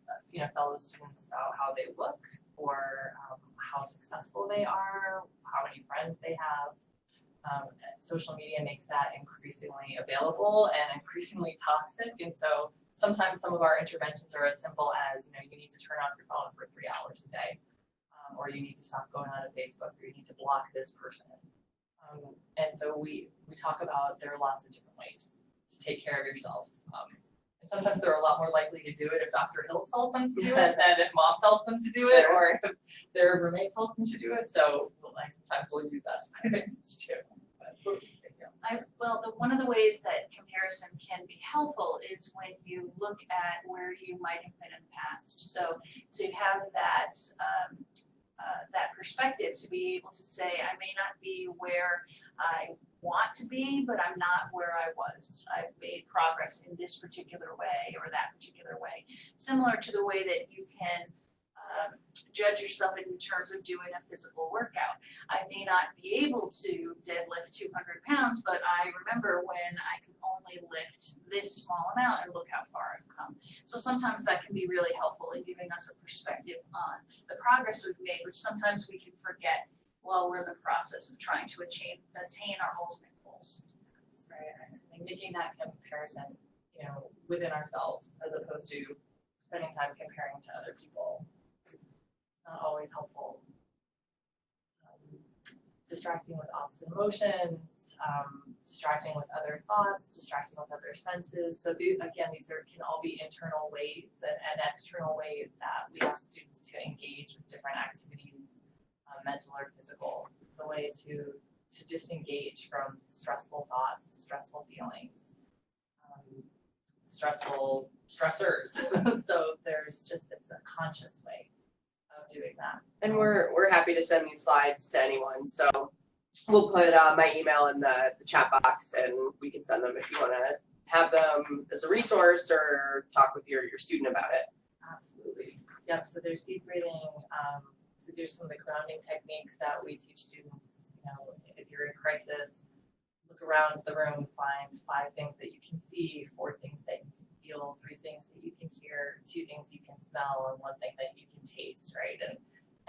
D: fellow students about how they look or how successful they are, how many friends they have. Social media makes that increasingly available and increasingly toxic, and so sometimes some of our interventions are as simple as, you need to turn off your phone for 3 hours a day, or you need to stop going on to Facebook, or you need to block this person. And so we talk about there are lots of different ways to take care of yourself. And sometimes they're a lot more likely to do it if Dr. Hill tells them to do it than if mom tells them to do it, or if their roommate tells them to do it. So sometimes we'll use that advantage too.
C: One of the ways that comparison can be helpful is when you look at where you might have been in the past. So to have that that perspective, to be able to say, I may not be where I want to be, but I'm not where I was. I've made progress in this particular way or that particular way. Similar to the way that you can judge yourself in terms of doing a physical workout. I may not be able to deadlift 200 pounds, but I remember when I could only lift this small amount and look how far I've come. So sometimes that can be really helpful in giving us a perspective on the progress we've made, which sometimes we can forget while we're in the process of trying to attain our ultimate goals.
D: That's right. And making that comparison, within ourselves as opposed to spending time comparing to other people. Not always helpful. Distracting with opposite emotions, distracting with other thoughts, distracting with other senses. So these can all be internal ways and external ways that we ask students to engage with different activities, mental or physical. It's a way to disengage from stressful thoughts, stressful feelings, stressful stressors. So it's a conscious way of doing that.
A: And we're happy to send these slides to anyone. So we'll put my email in the chat box, and we can send them if you want to have them as a resource or talk with your student about it.
D: Absolutely. Yep. So there's deep breathing. So there's some of the grounding techniques that we teach students. If you're in crisis, look around the room, find 5 things that you can see, 4 things that you can feel, 3 things that you can hear, 2 things you can smell, and 1 thing that you can taste, right?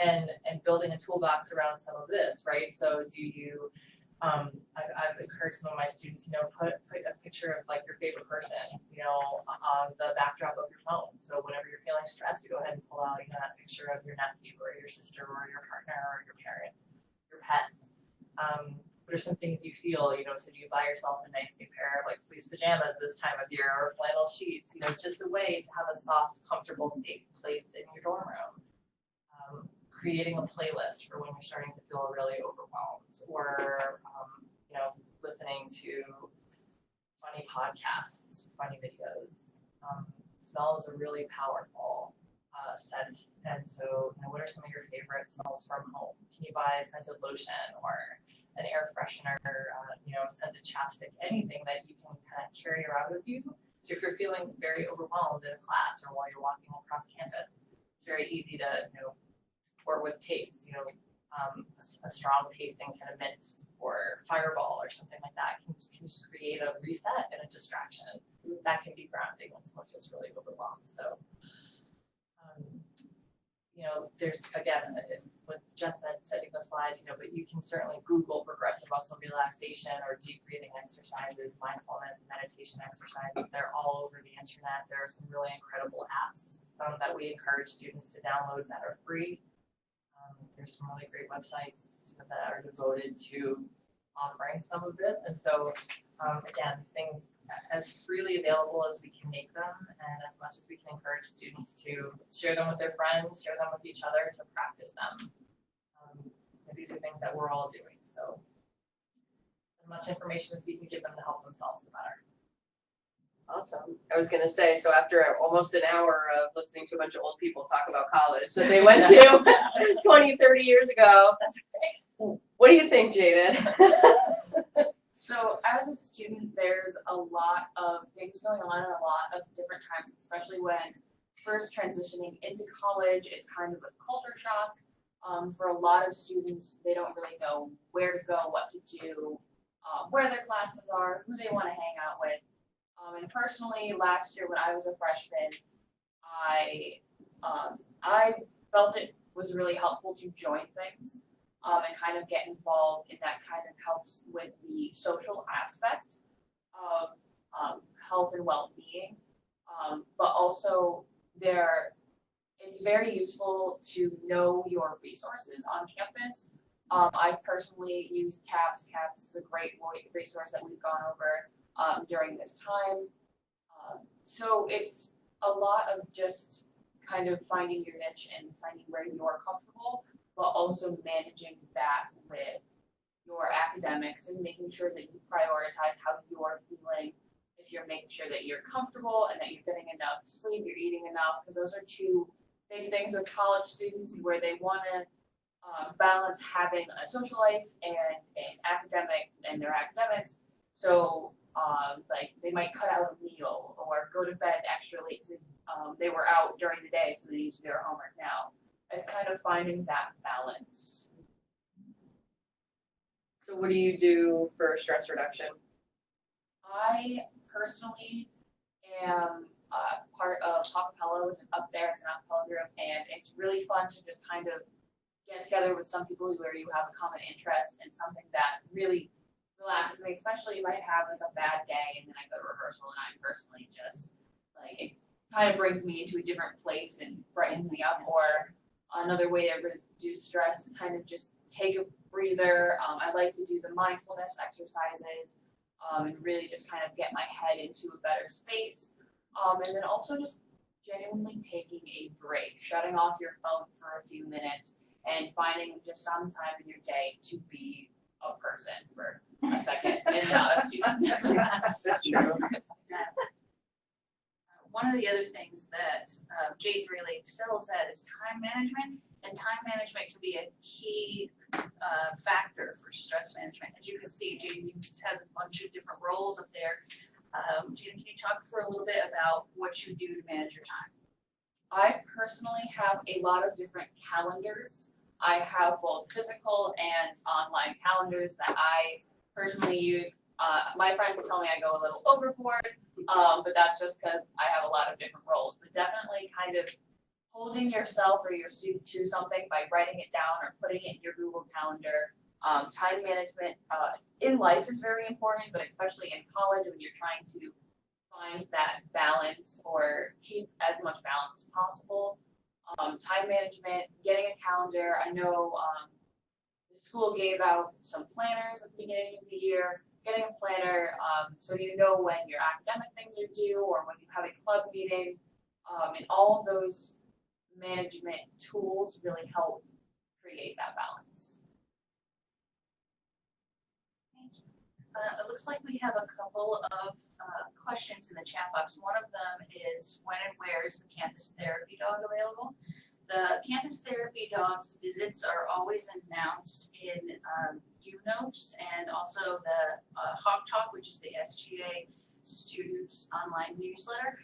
D: And building a toolbox around some of this, right? So do you, I've encouraged some of my students, put a picture of like your favorite person, on the backdrop of your phone. So whenever you're feeling stressed, you go ahead and pull out, that picture of your nephew or your sister or your partner or your parents, your pets. What are some things you feel, so do you buy yourself a nice new pair of like fleece pajamas this time of year or flannel sheets, just a way to have a soft, comfortable, safe place in your dorm room. Creating a playlist for when you're starting to feel really overwhelmed, or, listening to funny podcasts, funny videos. Smells are really powerful scents, and so what are some of your favorite smells from home? Can you buy a scented lotion or an air freshener, scented chapstick, anything that you can kind of carry around with you? So if you're feeling very overwhelmed in a class or while you're walking across campus, it's very easy to, or with taste, a strong tasting kind of mint or fireball or something like that can just create a reset and a distraction that can be grounding when someone feels really overwhelmed. So, there's, again, what Jess said, setting the slides, but you can certainly Google progressive muscle relaxation or deep breathing exercises, mindfulness meditation exercises. They're all over the internet. There are some really incredible apps that we encourage students to download that are free. There's some really great websites that are devoted to offering some of this. And so, again, these things as freely available as we can make them, and as much as we can encourage students to share them with their friends, share them with each other, to practice them. These are things that we're all doing. So as much information as we can give them to help themselves, the better.
A: Awesome. I was going to say, so after almost an hour of listening to a bunch of old people talk about college that they went to 20, 30 years ago, what do you think, Jaden?
E: So as a student, there's a lot of things going on at a lot of different times, especially when first transitioning into college. It's kind of a culture shock. For a lot of students, they don't really know where to go, what to do, where their classes are, who they want to hang out with. And personally, last year when I was a freshman, I felt it was really helpful to join things and kind of get involved, and that kind of helps with the social aspect of health and well-being. But also it's very useful to know your resources on campus. I've personally used CAPS. CAPS is a great resource that we've gone over during this time. So it's a lot of just kind of finding your niche and finding where you're comfortable, but also managing that with your academics and making sure that you prioritize how you're feeling. If you're making sure that you're comfortable and that you're getting enough sleep, you're eating enough, because those are two big things with college students where they want to balance having a social life and an academic and their academics. So like they might cut out a meal or go to bed extra late. They were out during the day, so they need to do their homework now. It's kind of finding that balance.
A: So what do you do for stress reduction?
E: I personally am part of Acapella, which is up there. It's an acapella group, and it's really fun to just kind of get together with some people where you have a common interest and something that really relaxes me. Especially you might have like a bad day, and then I go to rehearsal, and I personally just like it kind of brings me into a different place and brightens me up. Or another way to reduce stress is kind of just take a breather. I like to do the mindfulness exercises and really just kind of get my head into a better space. And then also just genuinely taking a break, shutting off your phone for a few minutes and finding just some time in your day to be a person for a second and not a student.
A: That's true.
C: One of the other things that Jade really excels at is time management, and time management can be a key factor for stress management. As you can see, Jade has a bunch of different roles up there. Jade, can you talk for a little bit about what you do to manage your time?
E: I personally have a lot of different calendars. I have both physical and online calendars that I personally use. My friends tell me I go a little overboard, but that's just because I have a lot of different roles. But definitely kind of holding yourself or your student to something by writing it down or putting it in your Google Calendar. Time management in life is very important, but especially in college when you're trying to find that balance or keep as much balance as possible. Time management, getting a calendar. I know the school gave out some planners at the beginning of the year. Getting a planner so you know when your academic things are due or when you have a club meeting, and all of those management tools really help create that balance.
C: Thank you. It looks like we have a couple of questions in the chat box. One of them is, when and where is the campus therapy dog available? The campus therapy dogs visits are always announced in UNotes and also the Hawk Talk, which is the SGA students online newsletter.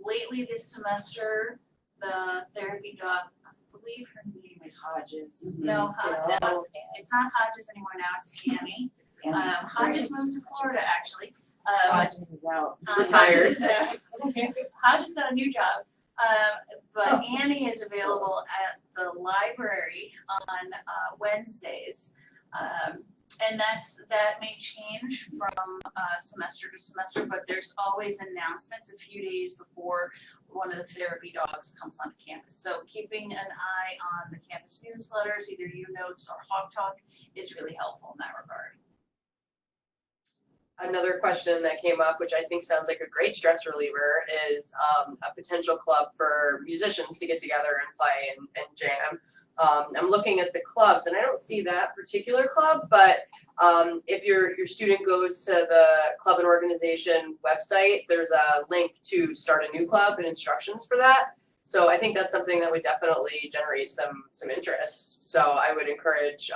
C: Lately this semester, the therapy dog, I believe her name is
E: Hodges.
C: No, no, it's not Hodges anymore now, it's Annie. Hodges moved to Florida actually.
B: Hodges is out.
A: Retired.
C: Hodges got a new job. But Annie is available at the library on Wednesdays. And that may change from semester to semester, but there's always announcements a few days before one of the therapy dogs comes onto campus. So keeping an eye on the campus newsletters, either UNotes or Hawk Talk, is really helpful in that regard.
A: Another question that came up, which I think sounds like a great stress reliever, is a potential club for musicians to get together and play and jam. I'm looking at the clubs and I don't see that particular club, but if your student goes to the club and organization website, there's a link to start a new club and instructions for that. So I think that's something that would definitely generate some interest. So I would encourage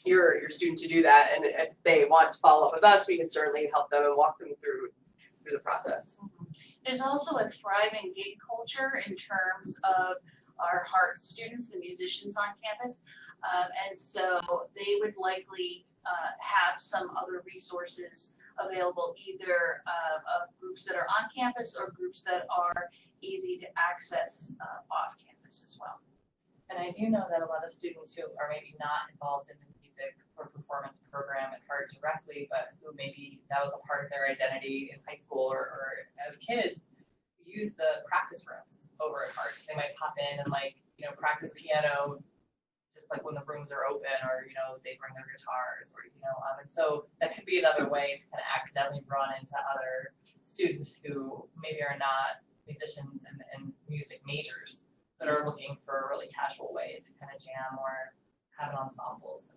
A: your student to do that, and if they want to follow up with us, we can certainly help them and walk them through the process.
C: There's also a thriving gig culture in terms of our HART students, the musicians on campus, and so they would likely have some other resources available, either of groups that are on campus or groups that are easy to access off campus as well.
D: And I do know that a lot of students who are maybe not involved in the music or performance program at HART directly, but who maybe that was a part of their identity in high school or as kids, use the practice rooms over at HART. They might pop in and practice piano just like when the rooms are open, or they bring their guitars, or and so that could be another way to kind of accidentally run into other students who maybe are not musicians and music majors that are looking for a really casual way to kind of jam or have ensembles.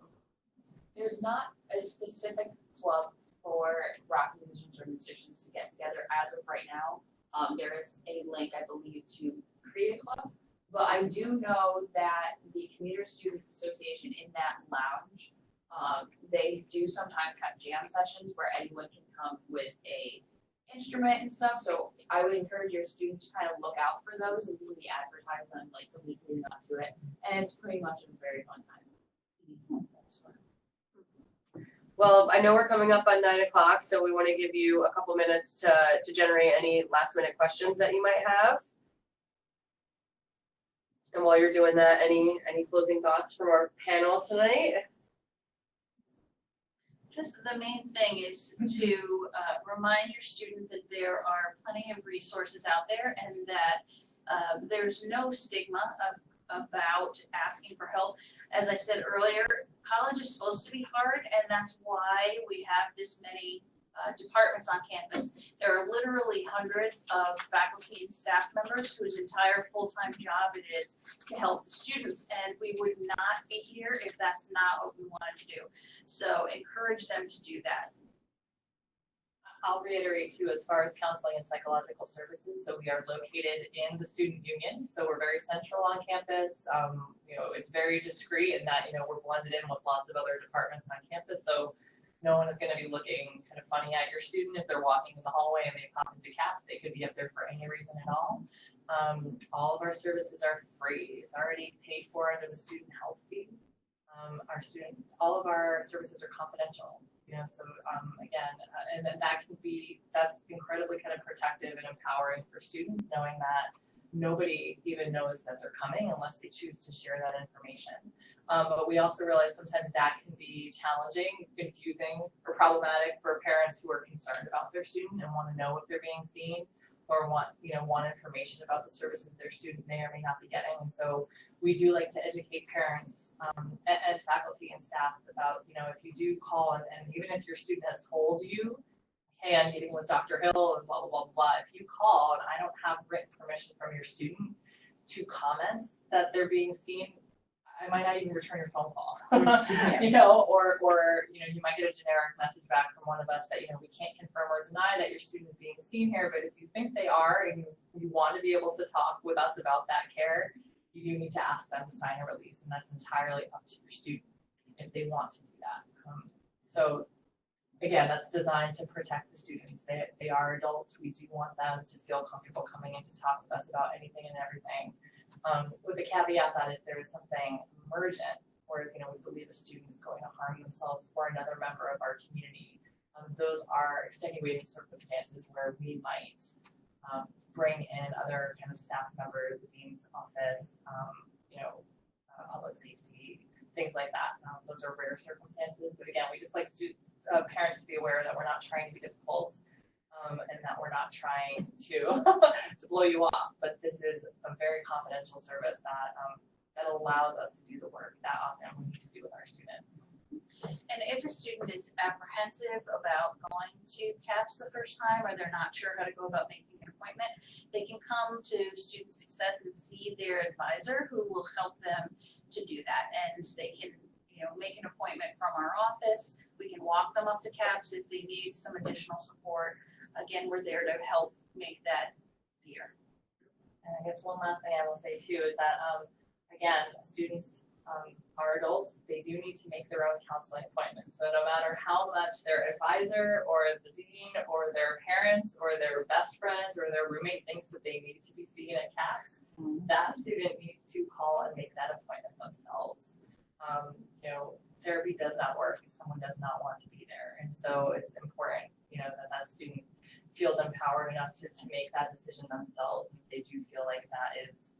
E: There's not a specific club for rock musicians or musicians to get together as of right now. There is a link, I believe, to create a club, but I do know that the Commuter Student Association in that lounge, they do sometimes have jam sessions where anyone can come with a instrument and stuff. So I would encourage your students to kind of look out for those, and we advertise them like the week leading up to it, and it's pretty much a very fun time.
A: Well, I know we're coming up on 9 o'clock, so we want to give you a couple minutes to generate any last minute questions that you might have. And while you're doing that, any closing thoughts from our panel tonight?
C: Just the main thing is to remind your student that there are plenty of resources out there, and that there's no stigma about asking for help. As I said earlier, college is supposed to be hard, and that's why we have this many departments on campus. There are literally hundreds of faculty and staff members whose entire full-time job it is to help the students, and we would not be here if that's not what we wanted to do. So encourage them to do that.
D: I'll reiterate too, as far as counseling and psychological services, so we are located in the student union, so we're very central on campus. It's very discreet in that we're blended in with lots of other departments on campus, so no one is going to be looking kind of funny at your student if they're walking in the hallway and they pop into CAPS. They could be up there for any reason at all. All of our services are free. It's already paid for under the student health fee. All of our services are confidential. Again, and then that's incredibly kind of protective and empowering for students, knowing that nobody even knows that they're coming unless they choose to share that information. But we also realize sometimes that can be challenging, confusing, or problematic for parents who are concerned about their student and want to know if they're being seen, or want information about the services their student may or may not be getting. And so we do like to educate parents and faculty and staff about, if you do call and even if your student has told you, hey, I'm meeting with Dr. Hill and blah, blah, blah, blah. If you call and I don't have written permission from your student to comment that they're being seen, I might not even return your phone call, or you might get a generic message back from one of us that, we can't confirm or deny that your student is being seen here, but if you think they are and you want to be able to talk with us about that care, you do need to ask them to sign a release, and that's entirely up to your student if they want to do that. So again, that's designed to protect the students. They are adults. We do want them to feel comfortable coming in to talk with us about anything and everything. With the caveat that if there is something emergent, or we believe a student is going to harm themselves or another member of our community, those are extenuating circumstances where we might bring in other kind of staff members, the dean's office, public safety, things like that. Those are rare circumstances, but again, we just like parents to be aware that we're not trying to be difficult. And that we're not trying to to blow you off, but this is a very confidential service that that allows us to do the work that often we need to do with our students.
C: And if a student is apprehensive about going to CAPS the first time, or they're not sure how to go about making an appointment, they can come to Student Success and see their advisor, who will help them to do that. And they can, make an appointment from our office. We can walk them up to CAPS if they need some additional support. Again, we're there to help make that easier.
D: And I guess one last thing I will say too is that, again, students are adults. They do need to make their own counseling appointments. So no matter how much their advisor or the dean or their parents or their best friend or their roommate thinks that they need to be seen at CAPS, that student needs to call and make that appointment themselves. Therapy does not work if someone does not want to be there. And so it's important, that student feels empowered enough to make that decision themselves. And they do feel like that is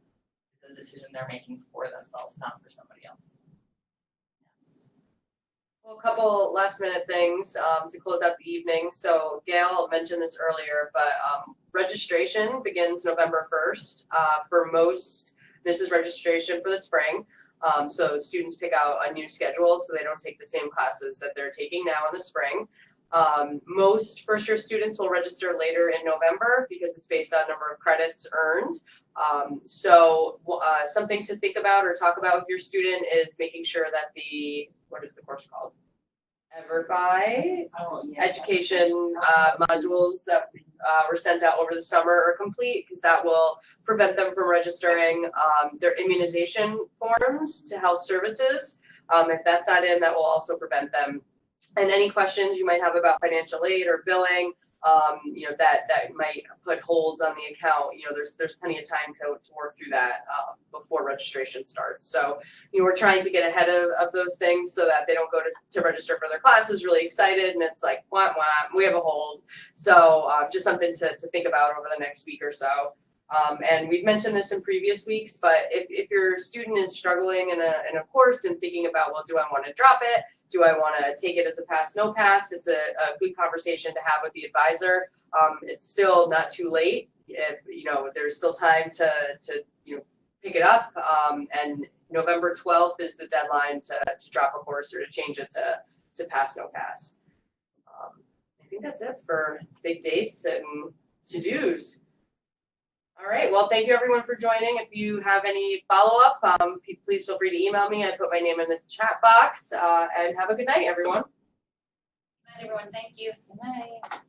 D: a decision they're making for themselves, not for somebody else. Yes.
A: Well, a couple last minute things to close out the evening. So Gail mentioned this earlier, but registration begins November 1st. For most, this is registration for the spring. So students pick out a new schedule so they don't take the same classes that they're taking now in the spring. Most first year students will register later in November because it's based on number of credits earned. Something to think about or talk about with your student is making sure that what is the course called? Everify education modules that were sent out over the summer are complete, because that will prevent them from registering their immunization forms to health services. If that's not in, that will also prevent them. And any questions you might have about financial aid or billing, that might put holds on the account. There's plenty of time to work through that before registration starts. So, we're trying to get ahead of those things so that they don't go to register for their classes really excited and it's like, wah, wah, we have a hold. So just something to think about over the next week or so. And we've mentioned this in previous weeks, but if your student is struggling in a course and thinking about, well, do I want to drop it? Do I want to take it as a pass, no pass? It's a good conversation to have with the advisor. It's still not too late. There's still time to pick it up. And November 12th is the deadline to drop a course or to change it to pass, no pass. I think that's it for big dates and to-dos. All right, well, thank you everyone for joining. If you have any follow-up, please feel free to email me. I put my name in the chat box, and have a good night, everyone.
C: Good night, everyone. Thank you.
B: Good night.